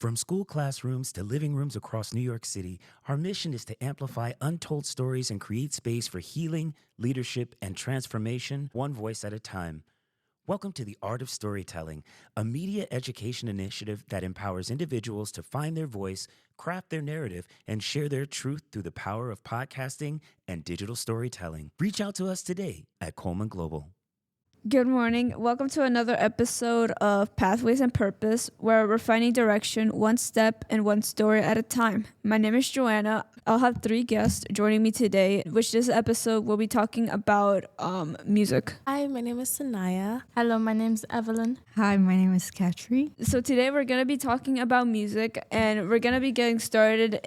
From school classrooms to living rooms across New York City, our mission is to amplify untold stories and create space for healing, leadership, and transformation, one voice at a time. Welcome to The Art of Storytelling, a media education initiative that empowers individuals to find their voice, craft their narrative, and share their truth through the power of podcasting and digital storytelling. Reach out to us today at Coleman Global. Good morning. Welcome to another episode of Pathways and Purpose, where we're finding direction one step and one story at a time. My name is Joanna. I'll have 3 guests joining me today, which this episode will be talking about music. Hi, my name is Sanaya. Hello, my name is Evelyn. Hi, my name is Katri. So today we're going to be talking about music, and we're going to be getting started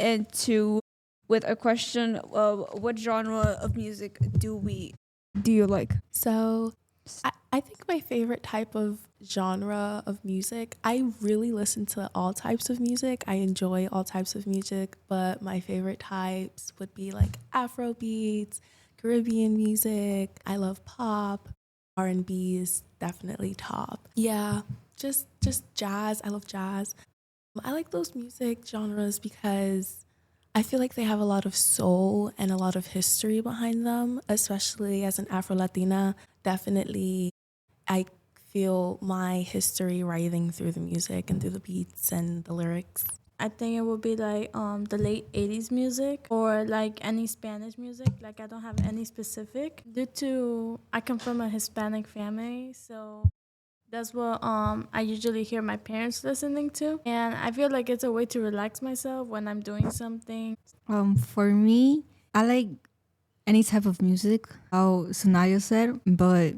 with a question of what genre of music do you like? So I think my favorite type of genre of music, I really listen to all types of music. I enjoy all types of music, but my favorite types would be like Afro beats, Caribbean music. I love pop. R&B is definitely top. Yeah, just jazz. I love jazz. I like those music genres because I feel like they have a lot of soul and a lot of history behind them, especially as an Afro-Latina. Definitely, I feel my history writhing through the music and through the beats and the lyrics. I think it would be like the late 80s music or like any Spanish music. Like I don't have any specific due to I come from a Hispanic family, so that's what I usually hear my parents listening to. And I feel like it's a way to relax myself when I'm doing something. For me, I like any type of music, how Sanaya said, but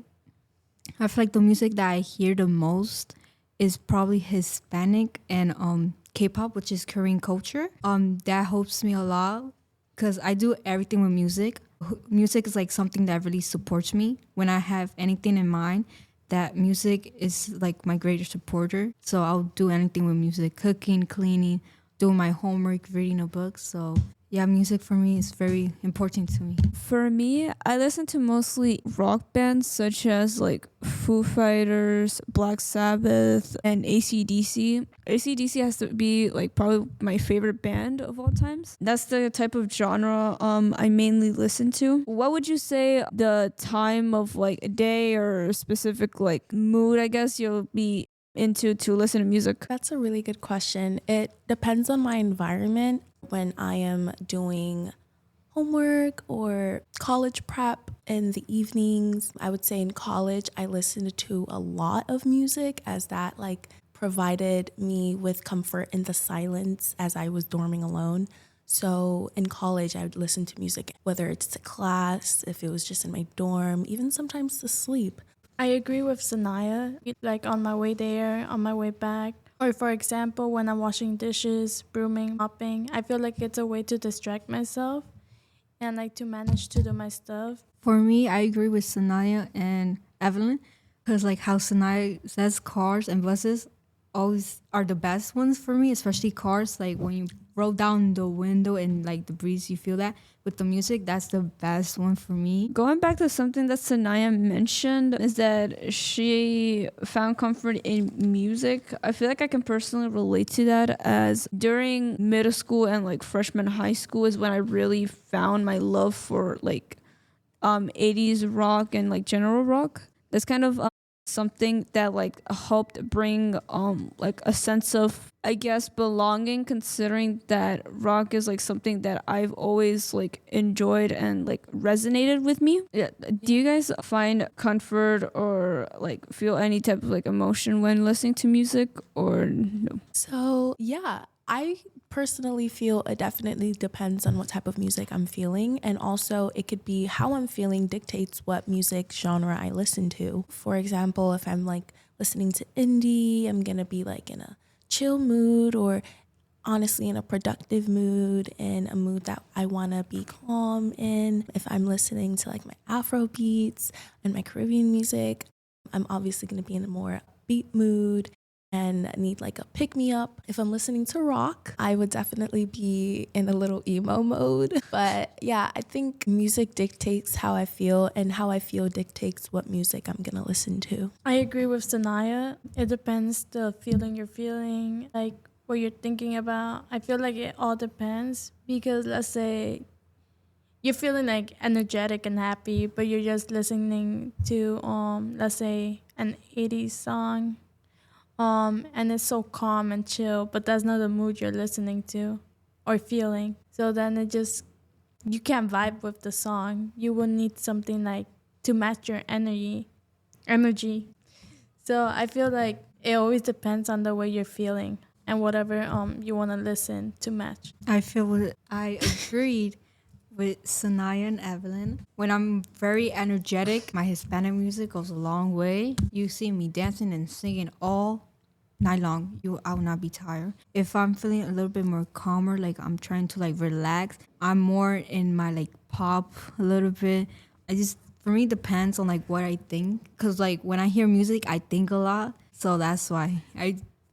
I feel like the music that I hear the most is probably Hispanic and K-pop, which is Korean culture. That helps me a lot because I do everything with music. Music is like something that really supports me when I have anything in mind. That music is like my greatest supporter. So I'll do anything with music, cooking, cleaning, doing my homework, reading a book. So yeah, music for me is very important to me. For me, I listen to mostly rock bands such as like Foo Fighters, Black Sabbath, and AC/DC. AC/DC has to be like probably my favorite band of all times. That's the type of genre I mainly listen to. What would you say the time of like a day or a specific like mood, I guess, you'll be into to listen to music? That's a really good question. It depends on my environment. When I am doing homework or college prep in the evenings, I would say in college I listened to a lot of music as that like provided me with comfort in the silence as I was dorming alone. So in college I would listen to music, whether it's to class, if it was just in my dorm, even sometimes to sleep. I agree with Sanaya, like on my way there, on my way back. Or for example, when I'm washing dishes, brooming, mopping, I feel like it's a way to distract myself and like to manage to do my stuff. For me, I agree with Sanaya and Evelyn because like how Sanaya says, cars and buses always are the best ones for me, especially cars. Like when you roll down the window and like the breeze, you feel that. With the music, that's the best one for me. Going back to something that Sanaya mentioned is that she found comfort in music. I feel like I can personally relate to that, as during middle school and like freshman high school is when I really found my love for like 80s rock and like general rock. That's kind of something that like helped bring like a sense of, I guess, belonging, considering that rock is like something that I've always like enjoyed and like resonated with me. Yeah. Do you guys find comfort or like feel any type of like emotion when listening to music, or no? So yeah, I personally feel it definitely depends on what type of music I'm feeling, and also it could be how I'm feeling dictates what music genre I listen to. For example, if I'm like listening to indie, I'm gonna be like in a chill mood, or honestly in a productive mood, in a mood that I want to be calm in. If I'm listening to like my Afro beats and my Caribbean music, I'm obviously going to be in a more upbeat mood and need like a pick-me-up. If I'm listening to rock, I would definitely be in a little emo mode. But yeah, I think music dictates how I feel, and how I feel dictates what music I'm gonna listen to. I agree with Sanaya. It depends the feeling you're feeling. Like what you're thinking about. I feel like it all depends because let's say you're feeling like energetic and happy, but you're just listening to let's say an 80s song, and it's so calm and chill, but that's not the mood you're listening to or feeling. So then it just you can't vibe with the song. You will need something like to match your energy. So I feel like it always depends on the way you're feeling and whatever you want to listen to match. I agreed with Sanaya and Evelyn. When I'm very energetic, my Hispanic music goes a long way. You see me dancing and singing all night long. I will not be tired. If I'm feeling a little bit more calmer, like I'm trying to like relax, I'm more in my like pop a little bit. For me, depends on like what I think. Cause like when I hear music, I think a lot. So that's why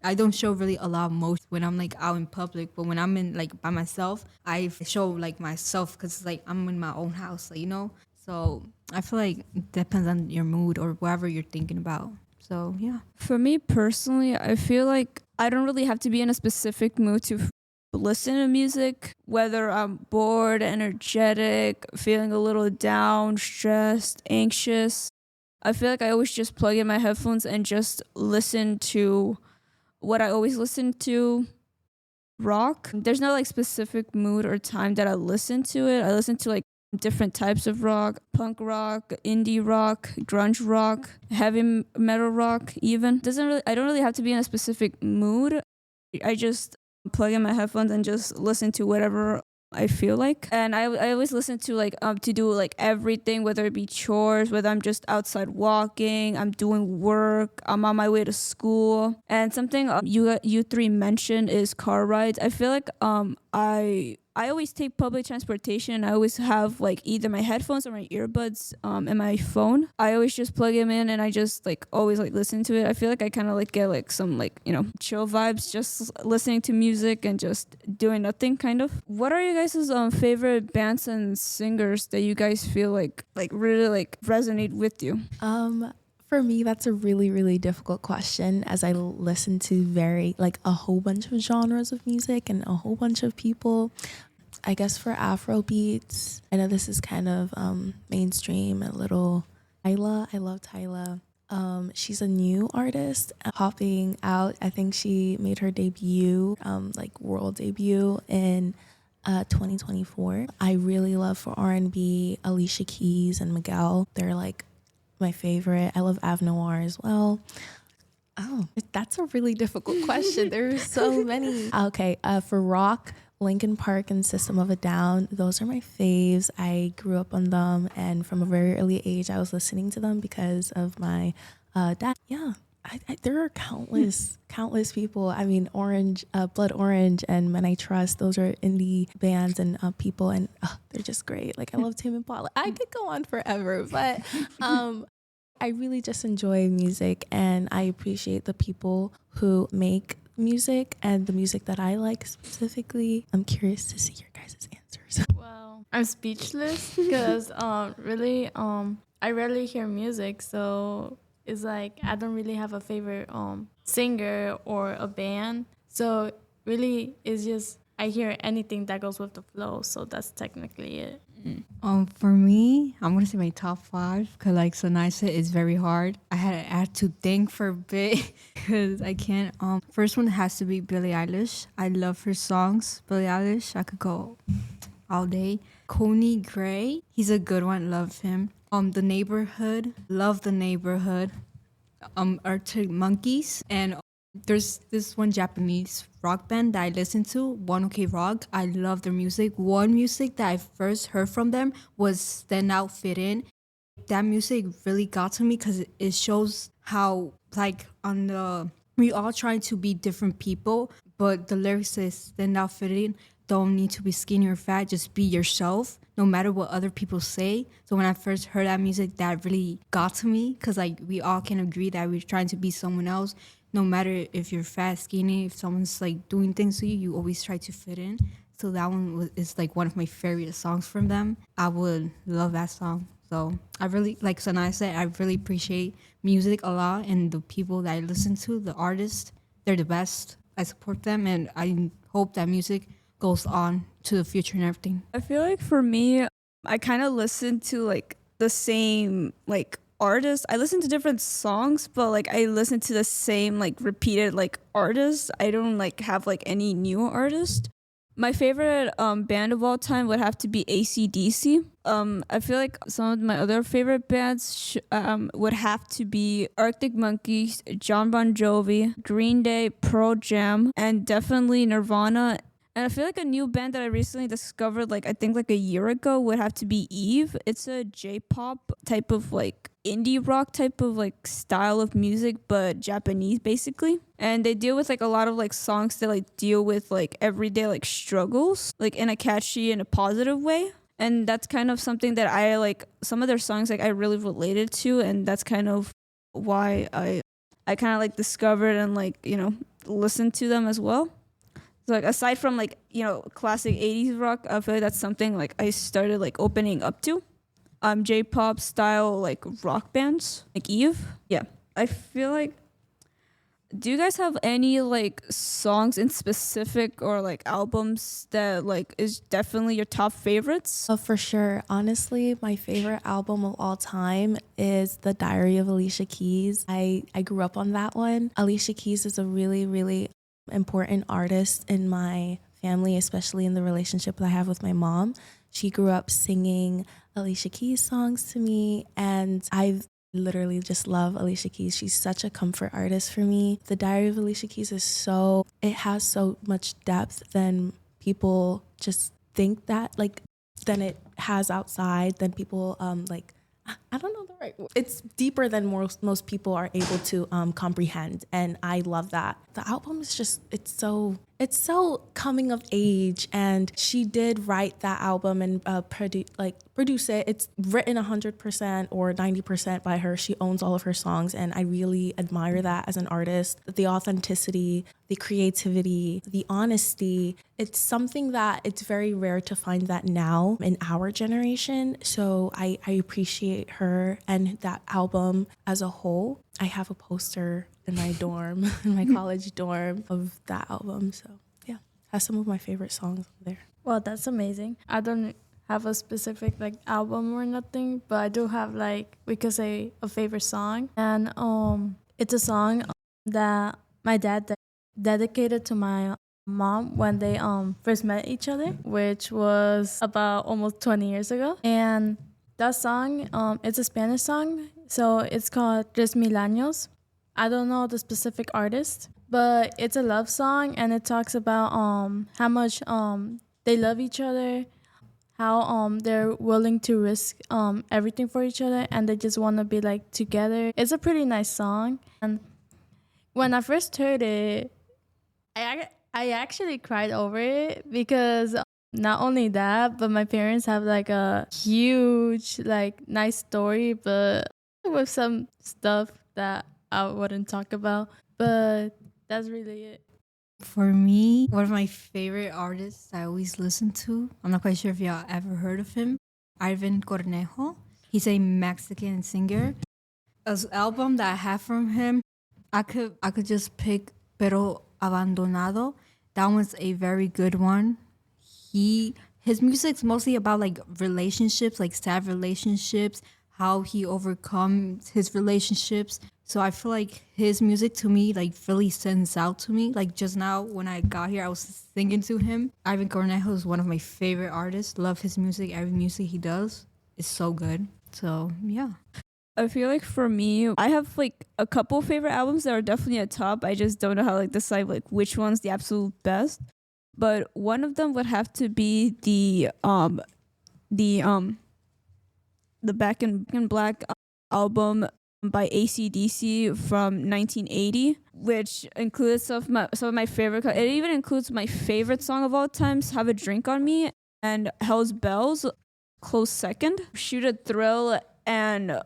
I don't show really a lot of emotion when I'm like out in public, but when I'm in like by myself, I show like myself because like I'm in my own house, like, you know. So I feel like it depends on your mood or whatever you're thinking about. So yeah. For me personally, I feel like I don't really have to be in a specific mood to listen to music, whether I'm bored, energetic, feeling a little down, stressed, anxious. I feel like I always just plug in my headphones and just listen to what I always listen to, rock. There's no like specific mood or time that I listen to it. I listen to like different types of rock, punk rock, indie rock, grunge rock, heavy metal rock even. I don't really have to be in a specific mood. I just plug in my headphones and just listen to whatever I feel like. And I always listen to like to do like everything, whether it be chores, whether I'm just outside walking, I'm doing work, I'm on my way to school. And something you three mentioned is car rides. I feel like I always take public transportation. I always have like either my headphones or my earbuds and my phone. I always just plug them in and I just like always like listen to it. I feel like I kind of like get like some like, you know, chill vibes just listening to music and just doing nothing kind of. What are you guys' favorite bands and singers that you guys feel like really like resonate with you? For me, that's a really, really difficult question as I listen to a whole bunch of genres of music and a whole bunch of people. I guess for Afro beats, I know this is kind of mainstream, a little Tyla. I love Tyla. She's a new artist popping out. I think she made her debut, world debut in 2024. I really love for R&B, Alicia Keys and Miguel. They're like my favorite. I love Av Noir as well. Oh, that's a really difficult question. There's so many. Okay, for rock, Linkin Park and System of a Down, those are my faves. I grew up on them, and from a very early age, I was listening to them because of my dad. Yeah, there are countless people. I mean, Blood Orange and Men I Trust, those are indie bands and people, and they're just great. Like, I love Tim Impala. I could go on forever, but I really just enjoy music, and I appreciate the people who make music and the music that I like specifically. I'm curious to see your guys' answers. Well, I'm speechless because really I rarely hear music, so it's like I don't really have a favorite singer or a band. So really it's just I hear anything that goes with the flow, so that's technically it. For me, I'm gonna say my top 5 because like Sanai said, it's very hard. I had to think for a bit because I can't. First one has to be Billie Eilish. I love her songs. Billie Eilish, I could go all day. Coney Gray, he's a good one. Love him. The Neighborhood, love The Neighborhood. Arctic Monkeys, and there's this one Japanese rock band that I listen to, One OK Rock. I love their music. One music that I first heard from them was Stand Out Fit In. That music really got to me because it shows how like we all trying to be different people, but the lyrics says Stand Out Fit In. Don't need to be skinny or fat, just be yourself no matter what other people say. So when I first heard that music, that really got to me because like we all can agree that we're trying to be someone else. No matter if you're fat, skinny, if someone's like doing things to you, you always try to fit in. So that one is like one of my favorite songs from them. I would love that song. So I really, like Sanai said, I really appreciate music a lot, and the people that I listen to, the artists, they're the best. I support them, and I hope that music goes on to the future and everything. I feel like for me, I kind of listen to like the same like artists. I listen to different songs, but like I listen to the same like repeated like artists. I don't like have like any new artist. My favorite band of all time would have to be AC/DC. I feel like some of my other favorite bands would have to be Arctic Monkeys, John Bon Jovi, Green Day, Pearl Jam, and definitely Nirvana. And I feel like a new band that I recently discovered, like I think like a year ago, would have to be Eve. It's a J-pop type of like indie rock type of like style of music, but Japanese basically. And they deal with like a lot of like songs that like deal with like everyday like struggles, like in a catchy and a positive way. And that's kind of something that I like. Some of their songs like I really related to, and that's kind of why I kind of like discovered and like, you know, listened to them as well. So like aside from like, you know, classic 80s rock, I feel like that's something like I started like opening up to. J-pop style like rock bands like Eve. Yeah. I feel like, do you guys have any like songs in specific or like albums that like is definitely your top favorites? For sure. Honestly, my favorite album of all time is The Diary of Alicia Keys. I grew up on that one. Alicia Keys is a really, really important artist in my family, especially in the relationship that I have with my mom. She grew up singing Alicia Keys songs to me, and I literally just love Alicia Keys. She's such a comfort artist for me. The Diary of Alicia Keys it has so much depth than people just think that, like, than it has outside, than people, like, I don't know the right word. It's deeper than most people are able to comprehend, and I love that. The album is just, it's so coming of age, and she did write that album and produce it. It's written 100% or 90% by her. She owns all of her songs, and I really admire that as an artist. The authenticity, the creativity, the honesty. It's something that it's very rare to find that now in our generation. So I appreciate her and that album as a whole. I have a poster in my dorm, in my college dorm, of that album. So yeah, has some of my favorite songs there. Well, that's amazing. I don't have a specific like album or nothing, but I do have like, we could say, a favorite song, and it's a song that my dad dedicated to my mom when they first met each other, which was about almost 20 years ago. And that song, it's a Spanish song, so it's called Tres Mil Años. I don't know the specific artist, but it's a love song, and it talks about how much they love each other, how they're willing to risk everything for each other, and they just want to be like together. It's a pretty nice song, and when I first heard it, I actually cried over it, because not only that, but my parents have like a huge like nice story, but with some stuff that I wouldn't talk about, but that's really it. For me, one of my favorite artists I always listen to, I'm not quite sure if y'all ever heard of him, Ivan Cornejo. He's a Mexican singer. An album that I have from him, I could just pick Pero Abandonado. That one's a very good one. His music's mostly about like relationships, like sad relationships, how he overcomes his relationships. So I feel like his music to me like really sends out to me. Like just now when I got here, I was singing to him. Ivan Cornejo is one of my favorite artists. Love his music. Every music he does is so good. So yeah. I feel like for me, I have like a couple favorite albums that are definitely at top. I just don't know how to like decide like which one's the absolute best. But one of them would have to be the Back in Black album by AC/DC from 1980, which includes some of my favorite. It even includes my favorite song of all times, "Have a Drink on Me," and "Hell's Bells," close second. "Shoot a Thrill" and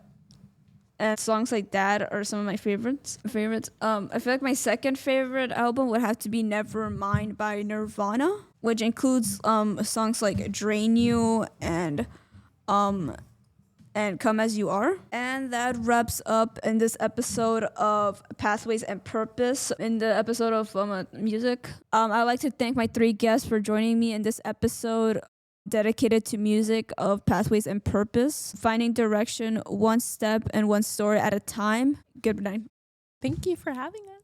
songs like that are some of my favorites. I feel like my second favorite album would have to be "Nevermind" by Nirvana, which includes songs like "Drain You" and and come as you are. And that wraps up in this episode of Pathways and Purpose, in the episode of music. I'd like to thank my 3 guests for joining me in this episode dedicated to music of Pathways and Purpose, finding direction one step and one story at a time. Good night. Thank you for having us.